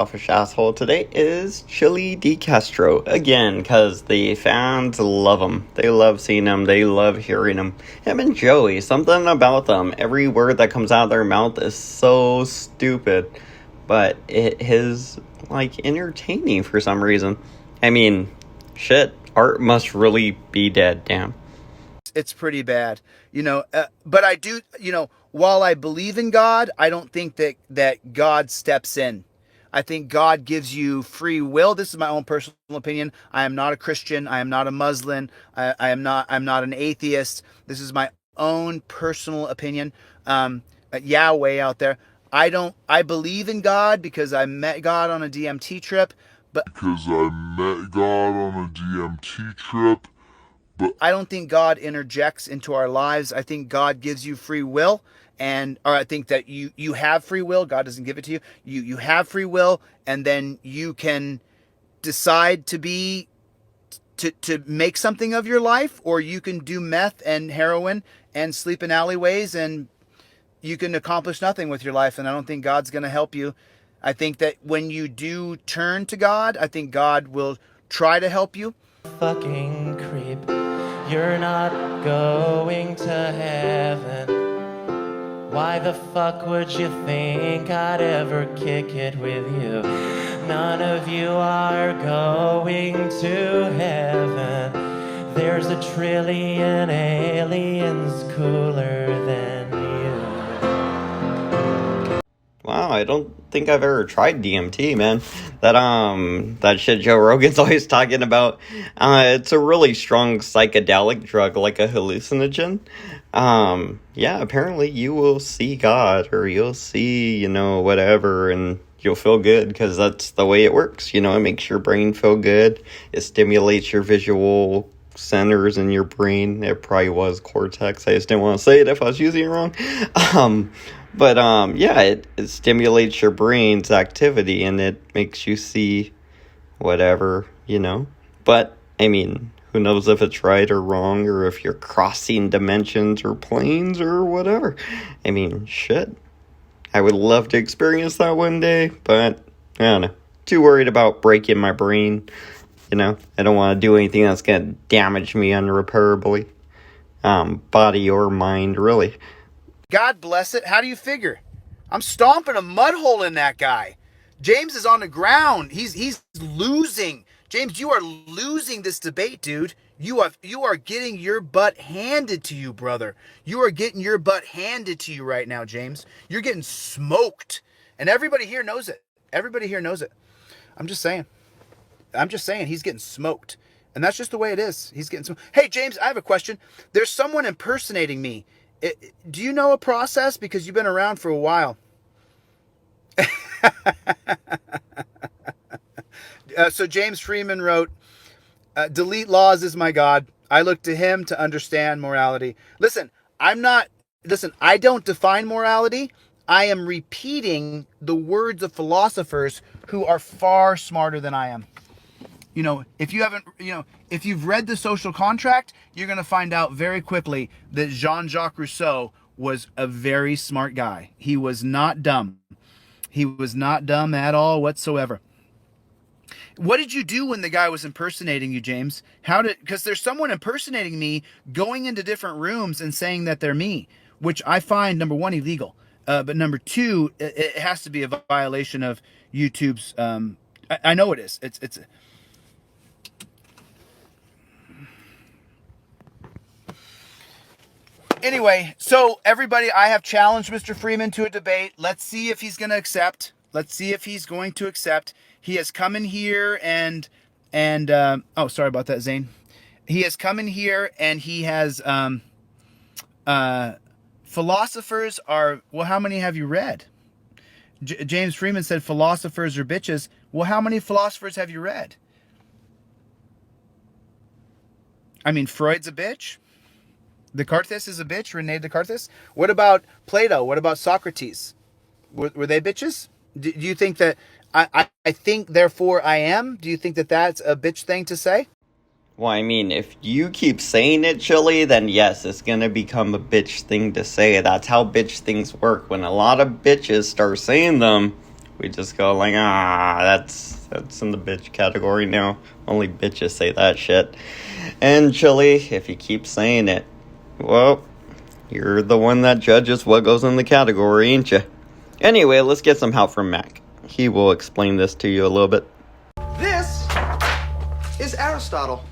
Selfish asshole today is Chili De Castro again, because the fans love him. They love seeing him. They love hearing him. Him and Joey, something about them. Every word that comes out of their mouth is so stupid, but it is like entertaining for some reason. I mean, shit, art must really be dead. Damn. It's pretty bad, but I do, while I believe in God, I don't think that God steps in. I think God gives you free will. This is my own personal opinion. I am not a Christian. I am not a Muslim. I'm not an atheist. This is my own personal opinion. Yahweh out there. I believe in God because I met God on a DMT trip, but I don't think God interjects into our lives. I think God gives you free will, or I think that you have free will. God doesn't give it to you. You have free will, and then you can decide to make something of your life, or you can do meth and heroin and sleep in alleyways, and you can accomplish nothing with your life. And I don't think God's going to help you. I think that when you do turn to God, I think God will try to help you. Fucking creep. You're not going to heaven. Why the fuck would you think I'd ever kick it with you? None of you are going to heaven. There's a trillion aliens cooler than you. Wow, I don't think I've ever tried DMT, man. That shit Joe Rogan's always talking about. It's a really strong psychedelic drug, like a hallucinogen. Yeah, apparently you will see God, or you'll see, whatever, and you'll feel good, because that's the way it works. It makes your brain feel good. It stimulates your visual centers in your brain. It probably was cortex. I just didn't want to say it if I was using it wrong. But yeah, it stimulates your brain's activity, and it makes you see whatever, But, I mean, who knows if it's right or wrong, or if you're crossing dimensions or planes or whatever. I mean, shit. I would love to experience that one day, but I don't know. Too worried about breaking my brain. I don't want to do anything that's going to damage me irreparably. Body or mind, really. God bless it. How do you figure? I'm stomping a mud hole in that guy. James is on the ground. He's losing. James, you are losing this debate, dude. You are getting your butt handed to you, brother. You are getting your butt handed to you right now, James. You're getting smoked. And everybody here knows it. Everybody here knows it. I'm just saying he's getting smoked. And that's just the way it is. He's getting smoked. Hey, James, I have a question. There's someone impersonating me. Do you know a process? Because you've been around for a while. So James Freeman wrote, delete laws is my God. I look to him to understand morality. Listen, I don't define morality. I am repeating the words of philosophers who are far smarter than I am. If you've read The Social Contract, you're going to find out very quickly that Jean-Jacques Rousseau was a very smart guy. He was not dumb. He was not dumb at all whatsoever. What did you do when the guy was impersonating you, James? Because there's someone impersonating me, going into different rooms and saying that they're me, which I find, number one, illegal. But number two, it has to be a violation of YouTube's, I know it is. It's Anyway, so everybody, I have challenged Mr. Freeman to a debate. Let's see if he's going to accept. He has come in here and oh, sorry about that, Zane. He has come in here and he has, philosophers are, well, how many have you read? James Freeman said philosophers are bitches. Well, how many philosophers have you read? I mean, Freud's a bitch. Descartes is a bitch. Rene Descartes. What about Plato? What about Socrates? Were they bitches? Do you think that I think, therefore I am? Do you think that that's a bitch thing to say? Well, I mean, if you keep saying it, Chili, then yes, it's gonna become a bitch thing to say. That's how bitch things work. When a lot of bitches start saying them, We just go like, that's in the bitch category now. Only bitches say that shit. And Chili, if you keep saying it, well, you're the one that judges what goes in the category, ain't you? Anyway, let's get some help from Mac. He will explain this to you a little bit. This is Aristotle,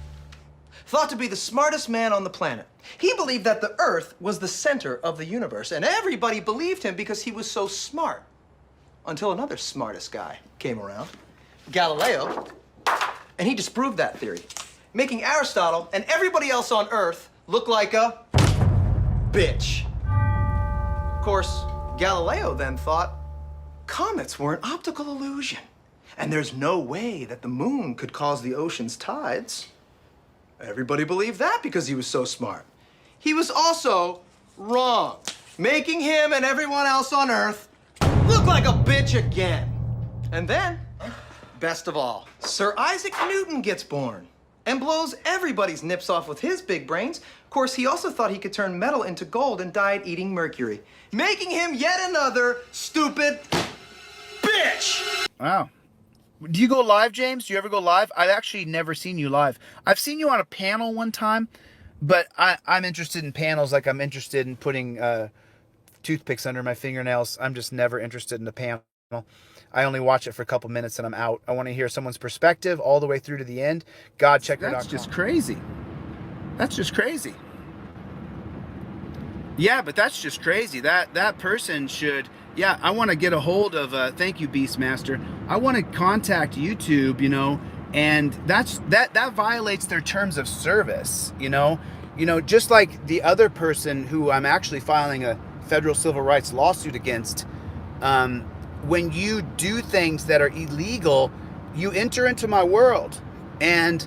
thought to be the smartest man on the planet. He believed that the Earth was the center of the universe, and everybody believed him because he was so smart. Until another smartest guy came around, Galileo, and he disproved that theory, making Aristotle and everybody else on Earth look like a bitch. Of course, Galileo then thought comets were an optical illusion, and there's no way that the moon could cause the ocean's tides. Everybody believed that because he was so smart. He was also wrong, making him and everyone else on Earth look like a bitch again. And then, best of all, Sir Isaac Newton gets born and blows everybody's nips off with his big brains. Of course, he also thought he could turn metal into gold and died eating mercury, making him yet another stupid bitch. Wow. Do you go live, James? Do you ever go live? I've actually never seen you live. I've seen you on a panel one time, but I'm interested in panels like I'm interested in putting toothpicks under my fingernails. I'm just never interested in a panel. I only watch it for a couple minutes and I'm out. I want to hear someone's perspective all the way through to the end. Godchecker.com. That's just crazy. That's just crazy. Yeah, but that's just crazy. That person should... Yeah, I want to get a hold of... thank you, Beastmaster. I want to contact YouTube, and that violates their terms of service, just like the other person who I'm actually filing a federal civil rights lawsuit against. When you do things that are illegal, you enter into my world, and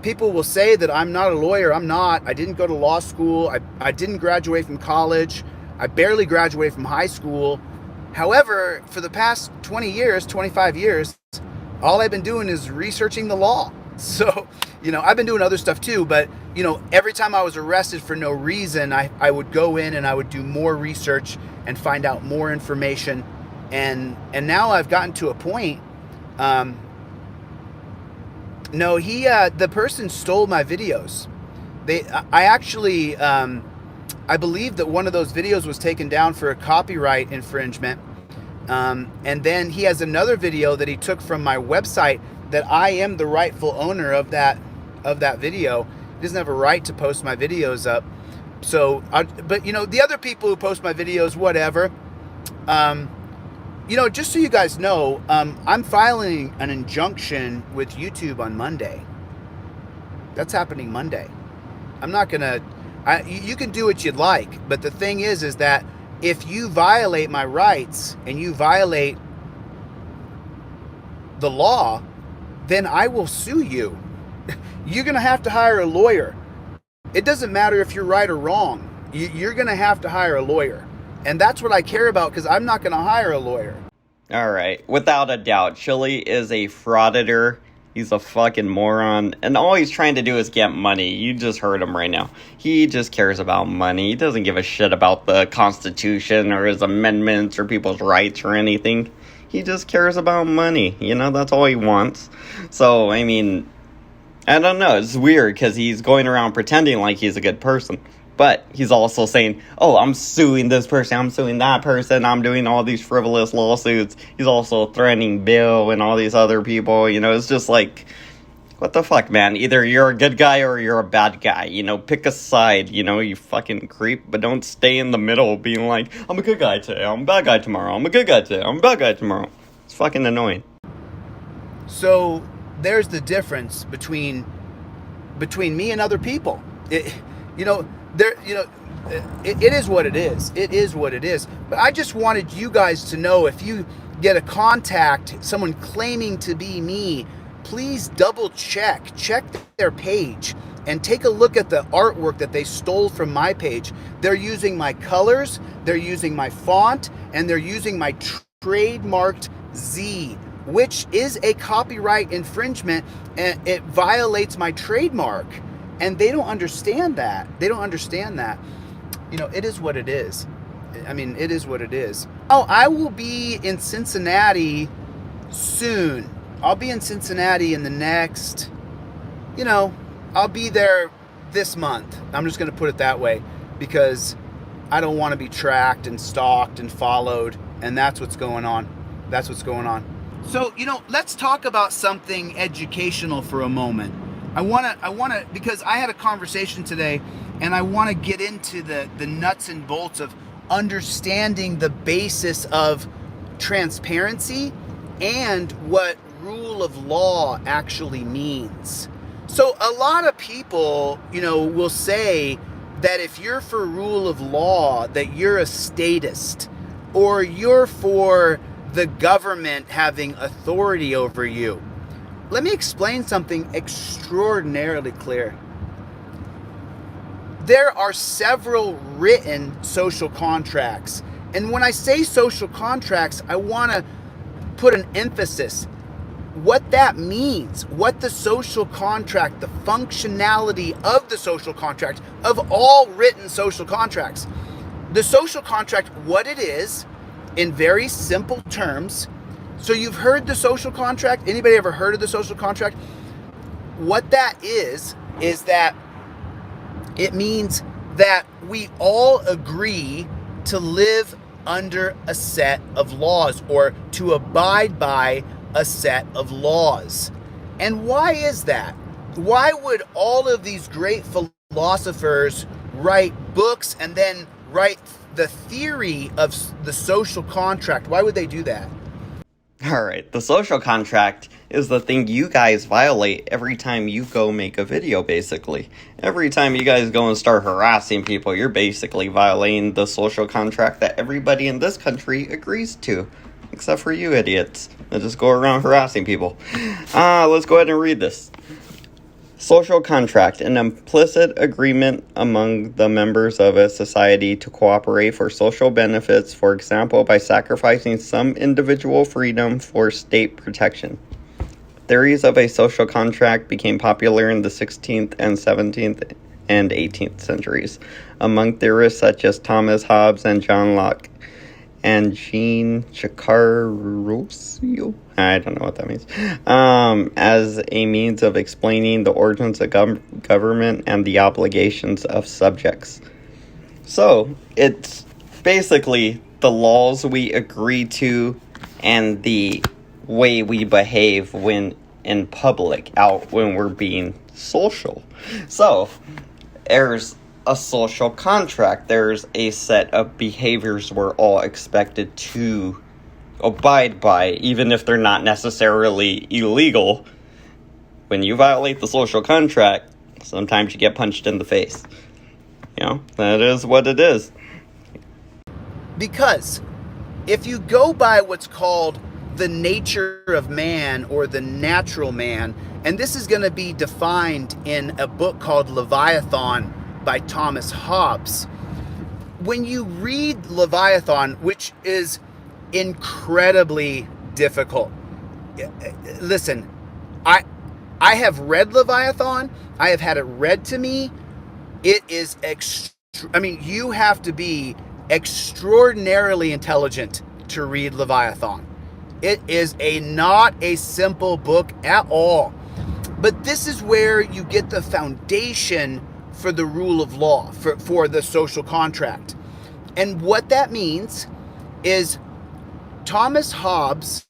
people will say that I'm not a lawyer. I'm not. I didn't go to law school. I didn't graduate from college. I barely graduated from high school. However, for the past 20 years, 25 years, all I've been doing is researching the law. So, I've been doing other stuff too, but, every time I was arrested for no reason, I would go in and I would do more research and find out more information. And now I've gotten to a point, the person stole my videos. I believe that one of those videos was taken down for a copyright infringement. And then he has another video that he took from my website that I am the rightful owner of that video. He doesn't have a right to post my videos up. So, but the other people who post my videos, whatever. Just so you guys know, I'm filing an injunction with YouTube on Monday. That's happening Monday. I'm not gonna... you can do what you'd like, but the thing is that if you violate my rights and you violate the law, then I will sue you. You're going to have to hire a lawyer. It doesn't matter if you're right or wrong. You're going to have to hire a lawyer. And that's what I care about, because I'm not going to hire a lawyer. All right, without a doubt, Chili is a frauditor. He's a fucking moron, and all he's trying to do is get money. You just heard him right now. He just cares about money. He doesn't give a shit about the Constitution or his amendments or people's rights or anything. He just cares about money. That's all he wants. So, I don't know. It's weird because he's going around pretending like he's a good person. But he's also saying, oh, I'm suing this person, I'm suing that person, I'm doing all these frivolous lawsuits. He's also threatening Bill and all these other people. It's just like, what the fuck, man? Either you're a good guy or you're a bad guy. Pick a side, you fucking creep. But don't stay in the middle being like, I'm a good guy today, I'm a bad guy tomorrow, I'm a good guy today, I'm a bad guy tomorrow. It's fucking annoying. So there's the difference between me and other people. It is what it is. It is what it is. But I just wanted you guys to know, if you get a contact, someone claiming to be me, please double check their page and take a look at the artwork that they stole from my page. They're using my colors, they're using my font, and they're using my trademarked Z, which is a copyright infringement, and it violates my trademark. And they don't understand that. It is what it is. I mean, it is what it is. Oh, I will be in Cincinnati soon. I'll be in Cincinnati in the next, I'll be there this month. I'm just going to put it that way because I don't want to be tracked and stalked and followed, and that's what's going on. That's what's going on. So, let's talk about something educational for a moment. I want to, because I had a conversation today, and I want to get into the nuts and bolts of understanding the basis of transparency and what rule of law actually means. So a lot of people, will say that if you're for rule of law, that you're a statist, or you're for the government having authority over you. Let me explain something extraordinarily clear. There are several written social contracts. And when I say social contracts, I want to put an emphasis. What that means, what the social contract, the functionality of the social contract, of all written social contracts. The social contract, what it is, in very simple terms. So you've heard the social contract? Anybody ever heard of the social contract? What that is that it means that we all agree to live under a set of laws, or to abide by a set of laws. And why is that? Why would all of these great philosophers write books and then write the theory of the social contract? Why would they do that? Alright, the social contract is the thing you guys violate every time you go make a video, basically. Every time you guys go and start harassing people, you're basically violating the social contract that everybody in this country agrees to. Except for you idiots that just go around harassing people. Let's go ahead and read this. Social contract, an implicit agreement among the members of a society to cooperate for social benefits, for example, by sacrificing some individual freedom for state protection. Theories of a social contract became popular in the 16th and 17th and 18th centuries, among theorists such as Thomas Hobbes and John Locke. And Jean Chacarosio, I don't know what that means, as a means of explaining the origins of government and the obligations of subjects. So, it's basically the laws we agree to and the way we behave when in public, out when we're being social. So, there's a social contract. There's a set of behaviors we're all expected to abide by, even if they're not necessarily illegal. When you violate the social contract, sometimes you get punched in the face. That is what it is. Because if you go by what's called the nature of man, or the natural man, and this is going to be defined in a book called Leviathan by Thomas Hobbes. When you read Leviathan, which is incredibly difficult, listen, I have read Leviathan. I have had it read to me. It is you have to be extraordinarily intelligent to read Leviathan. It is not a simple book at all. But this is where you get the foundation for the rule of law, for the social contract. And what that means is Thomas Hobbes,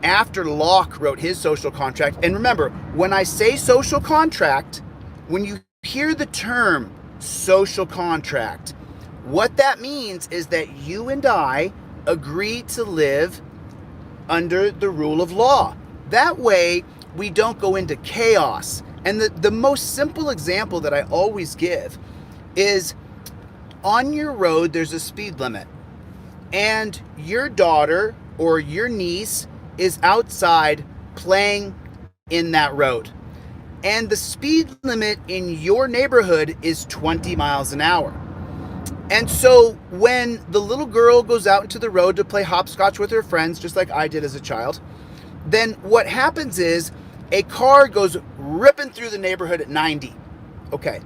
after Locke wrote his social contract, and remember, when I say social contract, when you hear the term social contract, what that means is that you and I agree to live under the rule of law. That way, we don't go into chaos. And the most simple example that I always give is, on your road, there's a speed limit. And your daughter or your niece is outside playing in that road. And the speed limit in your neighborhood is 20 miles an hour. And so when the little girl goes out into the road to play hopscotch with her friends, just like I did as a child, then what happens is a car goes ripping through the neighborhood at 90. Okay.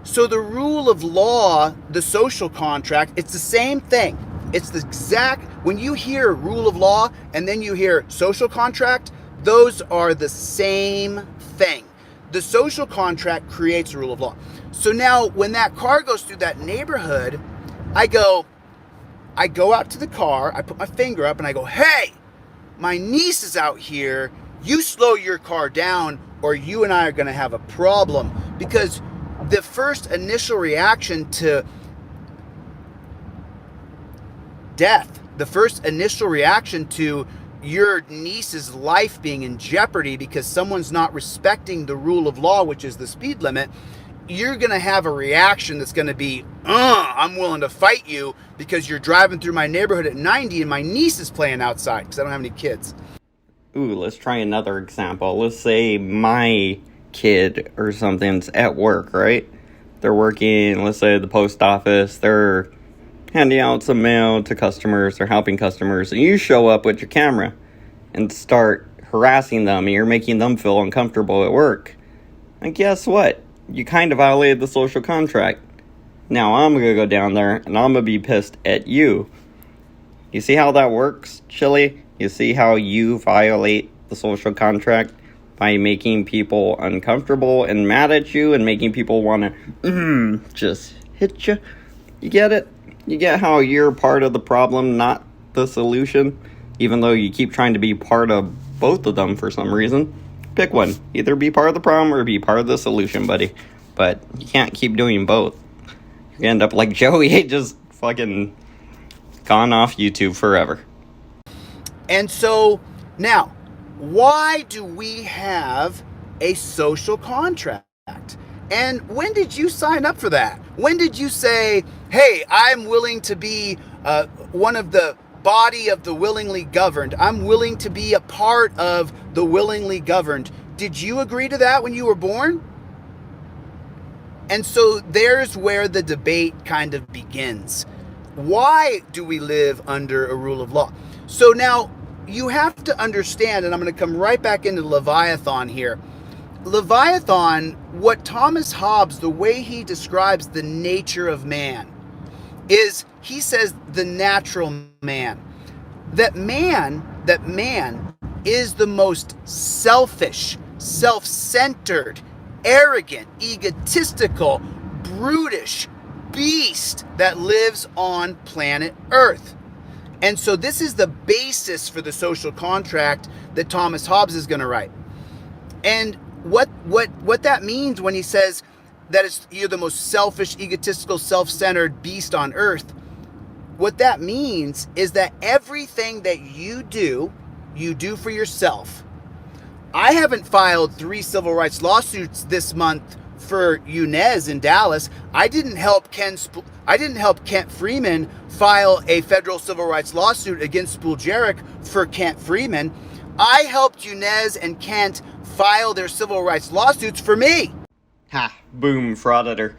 So the rule of law, the social contract, it's the same thing. It's the exact, when you hear rule of law and then you hear social contract, those are the same thing. The social contract creates rule of law. So now when that car goes through that neighborhood, I go out to the car, I put my finger up and I go, hey, my niece is out here. You slow your car down or you and I are going to have a problem. Because the first initial reaction to death, the first initial reaction to your niece's life being in jeopardy because someone's not respecting the rule of law, which is the speed limit, you're going to have a reaction that's going to be, I'm willing to fight you because you're driving through my neighborhood at 90 and my niece is playing outside because I don't have any kids. Ooh, let's try another example. Let's say my kid or something's at work, right? They're working, let's say, at the post office. They're handing out some mail to customers. They're helping customers. And you show up with your camera and start harassing them. And you're making them feel uncomfortable at work. And guess what? You kind of violated the social contract. Now I'm going to go down there and I'm going to be pissed at you. You see how that works, Chili? You see how you violate the social contract by making people uncomfortable and mad at you and making people want to just hit you? You get it? You get how you're part of the problem, not the solution? Even though you keep trying to be part of both of them for some reason. Pick one. Either be part of the problem or be part of the solution, buddy. But you can't keep doing both. You end up like Joey, just fucking gone off YouTube forever. And so now, why do we have a social contract? And when did you sign up for that? When did you say, hey, I'm willing to be one of the body of the willingly governed. I'm willing to be a part of the willingly governed. Did you agree to that when you were born? And so there's where the debate kind of begins. Why do we live under a rule of law? So now you have to understand, and I'm going to come right back into Leviathan here. Leviathan, what Thomas Hobbes, the way he describes the nature of man, is he says the natural man. That man is the most selfish, self-centered, arrogant, egotistical, brutish beast that lives on planet Earth. And so this is the basis for the social contract that Thomas Hobbes is going to write. And what that means when he says that you're the most selfish, egotistical, self-centered beast on earth, what that means is that everything that you do for yourself. I haven't filed 3 civil rights lawsuits this month for Yunez in Dallas. I didn't help Kent Freeman file a federal civil rights lawsuit against Spuljarek for Kent Freeman. I helped Yunez and Kent file their civil rights lawsuits for me. Ha, boom, frauditor.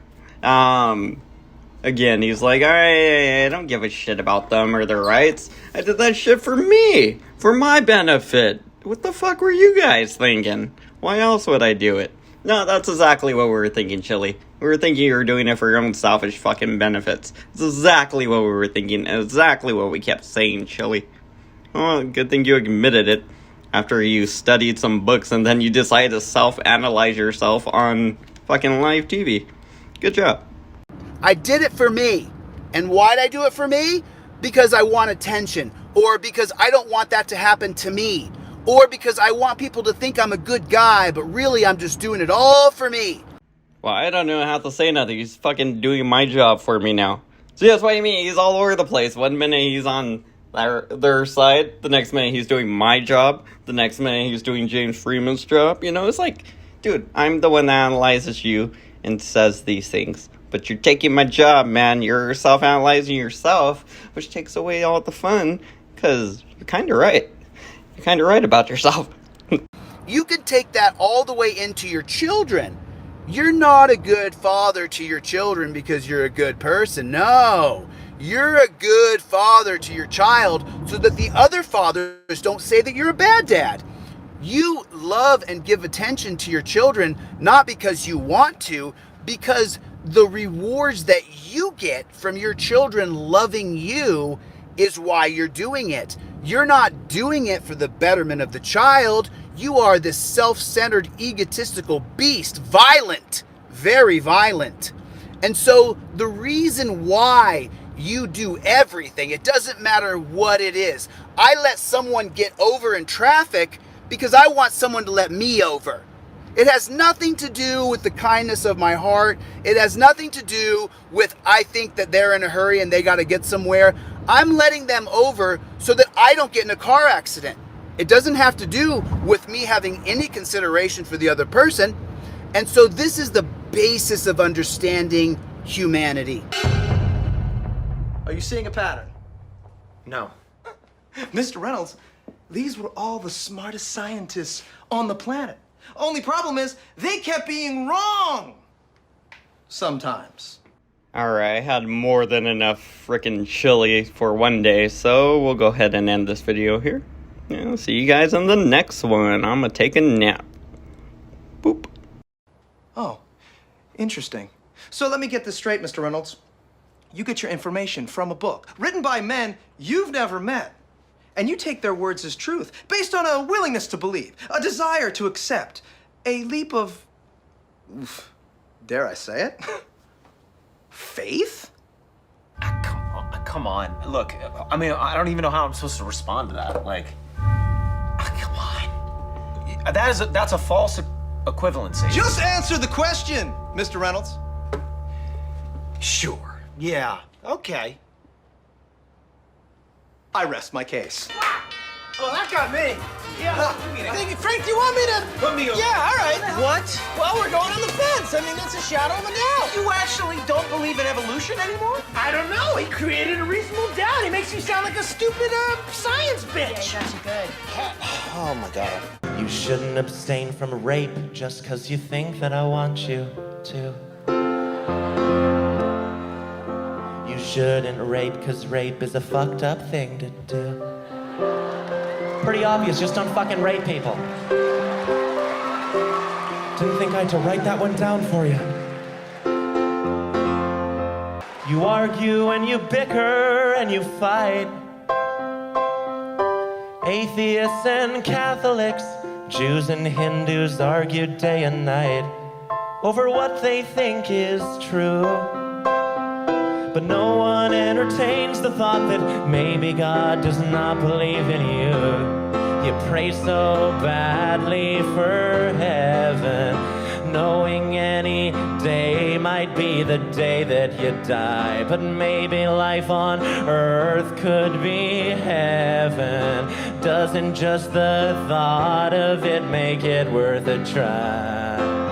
Again, he's like, I don't give a shit about them or their rights. I did that shit for me, for my benefit. What the fuck were you guys thinking? Why else would I do it? No, that's exactly what we were thinking, Chili. We were thinking you were doing it for your own selfish fucking benefits. It's exactly what we were thinking, and exactly what we kept saying, Chili. Well, good thing you admitted it after you studied some books and then you decided to self-analyze yourself on fucking live TV. Good job. I did it for me. And why'd I do it for me? Because I want attention, or because I don't want that to happen to me, or because I want people to think I'm a good guy, but really I'm just doing it all for me. Well, I don't know how to say nothing. He's fucking doing my job for me now. So that's what I mean. He's all over the place. One minute he's on their side. The next minute he's doing my job. The next minute he's doing James Freeman's job. You know, it's like, dude, I'm the one that analyzes you and says these things. But you're taking my job, man. You're self-analyzing yourself, which takes away all the fun, because you're kind of right. You're kind of right about yourself. You can take that all the way into your children. You're not a good father to your children because you're a good person. No. You're a good father to your child so that the other fathers don't say that you're a bad dad. You love and give attention to your children, not because you want to, because the rewards that you get from your children loving you is why you're doing it. You're not doing it for the betterment of the child. You are this self-centered, egotistical beast, violent, very violent. And so the reason why you do everything, it doesn't matter what it is. I let someone get over in traffic because I want someone to let me over. It has nothing to do with the kindness of my heart. It has nothing to do with I think that they're in a hurry and they got to get somewhere. I'm letting them over so that I don't get in a car accident. It doesn't have to do with me having any consideration for the other person. And so this is the basis of understanding humanity. Are you seeing a pattern? No. Mr. Reynolds, these were all the smartest scientists on the planet. Only problem is, they kept being wrong. Sometimes. Alright, I had more than enough frickin' chili for one day, so we'll go ahead and end this video here. Yeah, see you guys in the next one. I'm gonna take a nap. Boop. Oh, interesting. So let me get this straight, Mr. Reynolds. You get your information from a book written by men you've never met. And you take their words as truth, based on a willingness to believe, a desire to accept, a leap of, dare I say it, faith? Come on. Look, I mean, I don't even know how I'm supposed to respond to that. Like, come on. That's a false equivalency. Just answer the question, Mr. Reynolds. Sure. Yeah. Okay. I rest my case. Oh, that got me. Yeah. Frank, do you want me to? Put me over. Yeah, all right. What? Well, we're going on the fence. I mean, it's a shadow of a doubt. You actually don't believe in evolution anymore? I don't know. He created a reasonable doubt. He makes you sound like a stupid science bitch. Yeah, he got you good. Oh my God. You shouldn't abstain from rape just 'cause you think that I want you to. You shouldn't rape 'cause rape is a fucked up thing to do. Pretty obvious, just don't fucking rape people. Didn't think I had to write that one down for you. You argue and you bicker and you fight. Atheists and Catholics, Jews and Hindus argue day and night over what they think is true. But no one entertains the thought that maybe God does not believe in you. You pray so badly for heaven, knowing any day might be the day that you die. But maybe life on earth could be heaven. Doesn't just the thought of it make it worth a try?